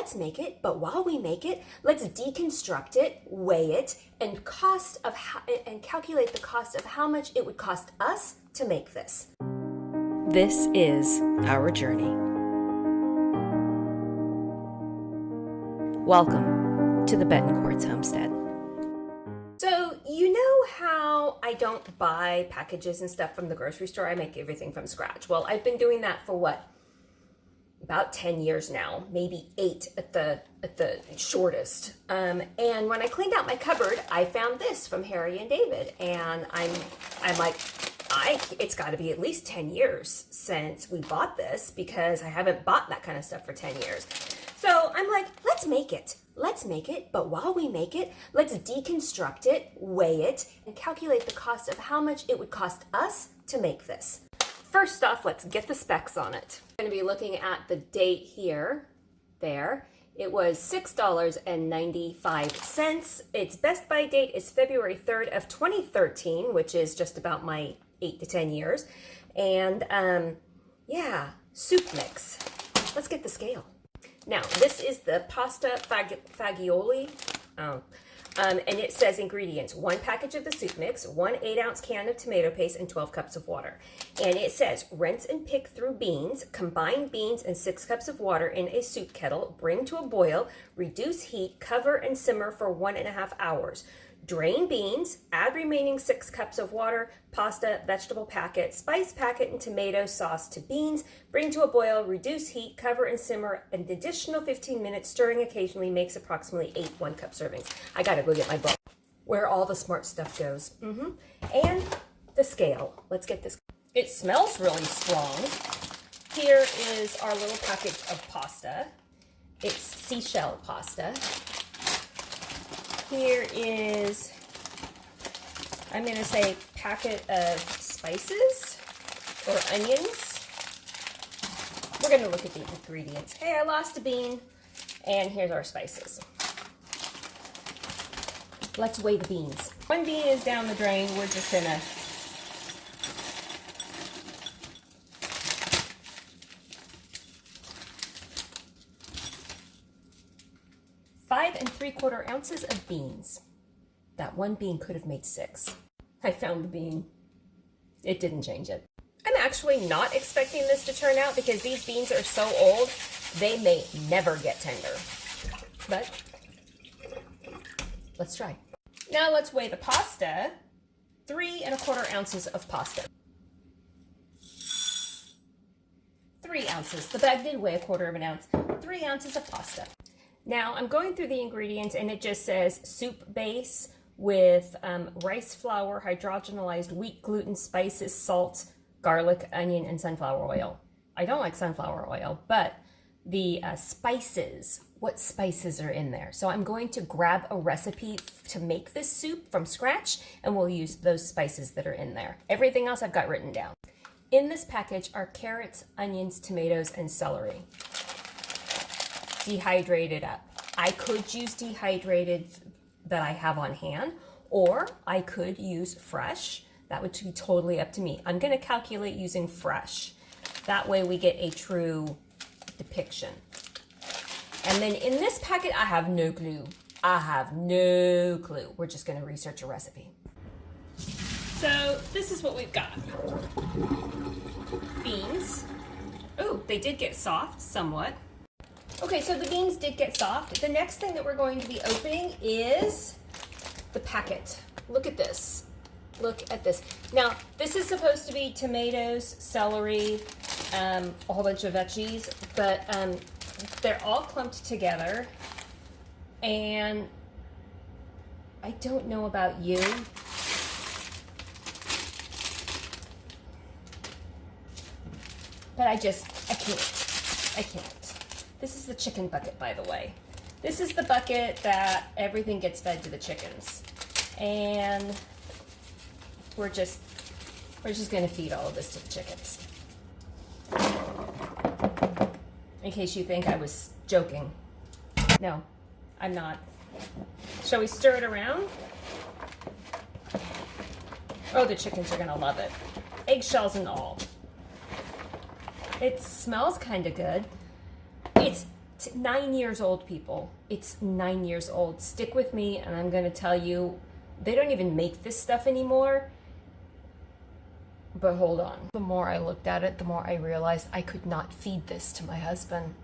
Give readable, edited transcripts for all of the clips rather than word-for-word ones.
let's make it, but while we make it, let's deconstruct it, weigh it, and calculate the cost of how much it would cost us to make this. This is our journey. Welcome to the Betancourt's homestead. So you know how I don't buy packages and stuff from the grocery store? I make everything from scratch. Well, I've been doing that for what? About 10 years now, maybe 8 at the shortest. And when I cleaned out my cupboard, I found this from Harry and David, and I'm like, it's got to be at least 10 years since we bought this, because I haven't bought that kind of stuff for 10 years. So I'm like, let's make it. Let's make it, but while we make it, let's deconstruct it, weigh it, and calculate the cost of how much it would cost us to make this. First off, let's get the specs on it. I'm going to be looking at the date here, there. It was $6.95. Its best by date is February 3rd of 2013, which is just about my 8 to 10 years. And yeah, soup mix. Let's get the scale. Now, this is the pasta fagioli. And it says ingredients: 1 package of the soup mix, 1 8-ounce can of tomato paste, and 12 cups of water. And it says rinse and pick through beans, combine beans and 6 cups of water in a soup kettle, bring to a boil, reduce heat, cover and simmer for 1.5 hours. Drain beans, add remaining 6 cups of water, pasta, vegetable packet, spice packet, and tomato sauce to beans. Bring to a boil, reduce heat, cover and simmer an additional 15 minutes. Stirring occasionally makes approximately 8 1-cup servings. I gotta go get my book where all the smart stuff goes. And the scale. Let's get this. It smells really strong. Here is our little package of pasta. It's seashell pasta. Here is, I'm going to say, packet of spices or onions. We're going to look at the ingredients. Hey, I lost a bean. And here's our spices. Let's weigh the beans. 1 bean is down the drain. We're just going to $5 3/4 ounces of beans. That 1 bean could have made 6. I found the bean. It didn't change it. I'm actually not expecting this to turn out because these beans are so old, they may never get tender. But let's try. Now let's weigh the pasta. 3 1/4 ounces of pasta. 3 ounces. The bag did weigh 1/4 ounce. 3 ounces of pasta. Now, I'm going through the ingredients, and it just says soup base with rice flour, hydrogenized wheat gluten, spices, salt, garlic, onion, and sunflower oil. I don't like sunflower oil, but the spices, what spices are in there? So I'm going to grab a recipe to make this soup from scratch, and we'll use those spices that are in there. Everything else I've got written down. In this package are carrots, onions, tomatoes, and celery. Dehydrated up. I could use dehydrated that I have on hand, or I could use fresh. That would be totally up to me. I'm going to calculate using fresh. That way we get a true depiction. And then in this packet, I have no clue. I have no clue. We're just going to research a recipe. So this is what we've got. Beans. Oh, they did get soft somewhat. Okay, so the beans did get soft. The next thing that we're going to be opening is the packet. Look at this. Look at this. Now, this is supposed to be tomatoes, celery, a whole bunch of veggies, but they're all clumped together. And I don't know about you, but I can't. This is the chicken bucket, by the way. This is the bucket that everything gets fed to the chickens. And we're just going to feed all of this to the chickens. In case you think I was joking. No, I'm not. Shall we stir it around? Oh, the chickens are going to love it. Eggshells and all. It smells kind of good. It's 9 years old, people. It's 9 years old. Stick with me, and I'm going to tell you, they don't even make this stuff anymore. But hold on. The more I looked at it, the more I realized I could not feed this to my husband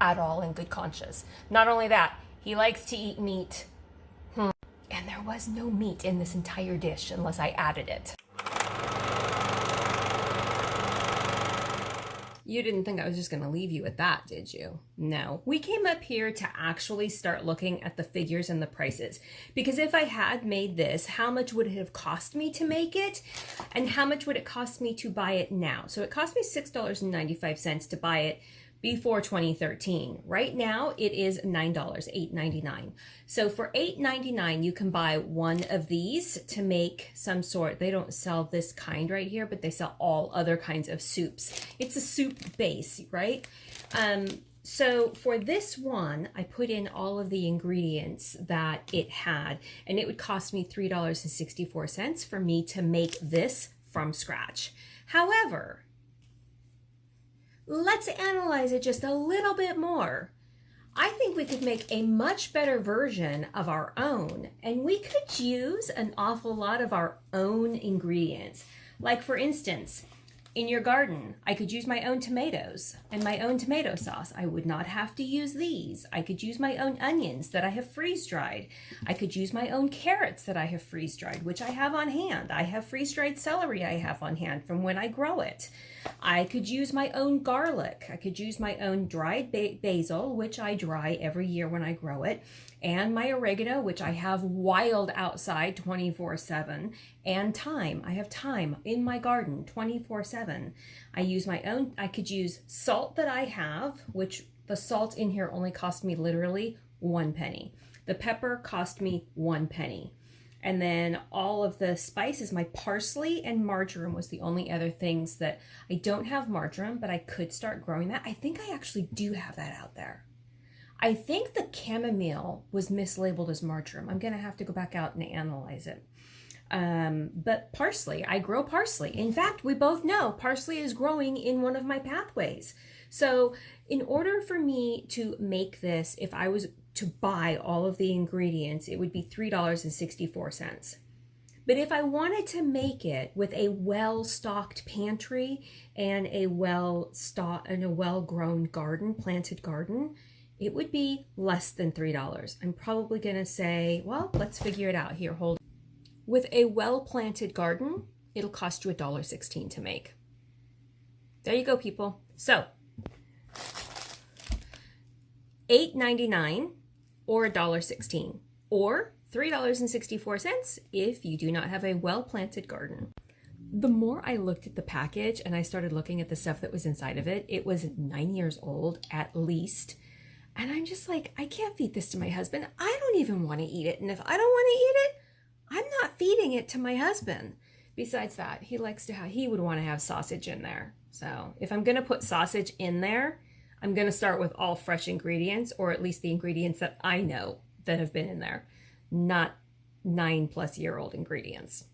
at all in good conscience. Not only that, he likes to eat meat. And there was no meat in this entire dish unless I added it. You didn't think I was just going to leave you at that, did you? No. We came up here to actually start looking at the figures and the prices. Because if I had made this, how much would it have cost me to make it? And how much would it cost me to buy it now? So it cost me $6.95 to buy it before 2013. Right now, it is $9, $8.99. So for $8.99, you can buy one of these to make some sort, they don't sell this kind right here, but they sell all other kinds of soups. It's a soup base, right? So for this one, I put in all of the ingredients that it had, and it would cost me $3.64 for me to make this from scratch. However, let's analyze it just a little bit more. I think we could make a much better version of our own, and we could use an awful lot of our own ingredients. Like for instance, in your garden, I could use my own tomatoes and my own tomato sauce. I would not have to use these. I could use my own onions that I have freeze-dried. I could use my own carrots that I have freeze-dried, which I have on hand. I have freeze-dried celery I have on hand from when I grow it. I could use my own garlic. I could use my own dried basil, which I dry every year when I grow it, and my oregano, which I have wild outside 24/7, and thyme. I have thyme in my garden 24/7. I use my own, I could use salt that I have, which the salt in here only cost me literally 1 penny. The pepper cost me 1 penny. And then all of the spices, my parsley and marjoram was the only other things that I don't have marjoram, but I could start growing that. I think I actually do have that out there. I think the chamomile was mislabeled as marjoram. I'm going to have to go back out and analyze it. But parsley, I grow parsley. In fact, we both know parsley is growing in one of my pathways. So in order for me to make this, if I was to buy all of the ingredients, it would be $3.64. But if I wanted to make it with a well-stocked pantry and a well-grown garden, planted garden, it would be less than $3. I'm probably going to say, well, let's figure it out here. Hold. With a well-planted garden, it'll cost you $1.16 to make. There you go, people. So, $8.99 or $1.16, or $3.64 if you do not have a well-planted garden. The more I looked at the package and I started looking at the stuff that was inside of it, it was 9 years old at least. And I'm just like, I can't feed this to my husband. I don't even want to eat it. And if I don't want to eat it, I'm not feeding it to my husband. Besides that, he would want to have sausage in there. So if I'm going to put sausage in there, I'm going to start with all fresh ingredients, or at least the ingredients that I know that have been in there, not 9+-year-old ingredients.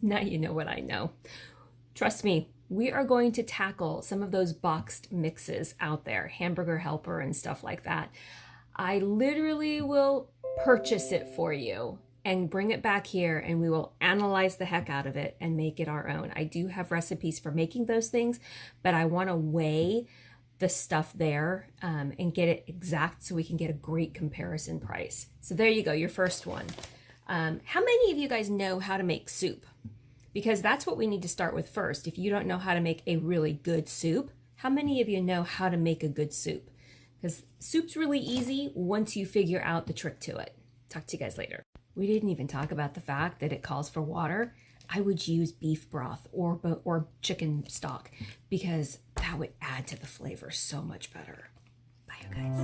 Now you know what I know. Trust me, we are going to tackle some of those boxed mixes out there, Hamburger Helper and stuff like that. I literally will purchase it for you and bring it back here, and we will analyze the heck out of it and make it our own. I do have recipes for making those things, but I want to weigh the stuff there and get it exact so we can get a great comparison price. So there you go, your first one. How many of you guys know how to make soup? Because that's what we need to start with first. If you don't know how to make a really good soup, how many of you know how to make a good soup? Because soup's really easy once you figure out the trick to it. Talk to you guys later. We didn't even talk about the fact that it calls for water. I would use beef broth or chicken stock because that would add to the flavor so much better. Bye, you guys.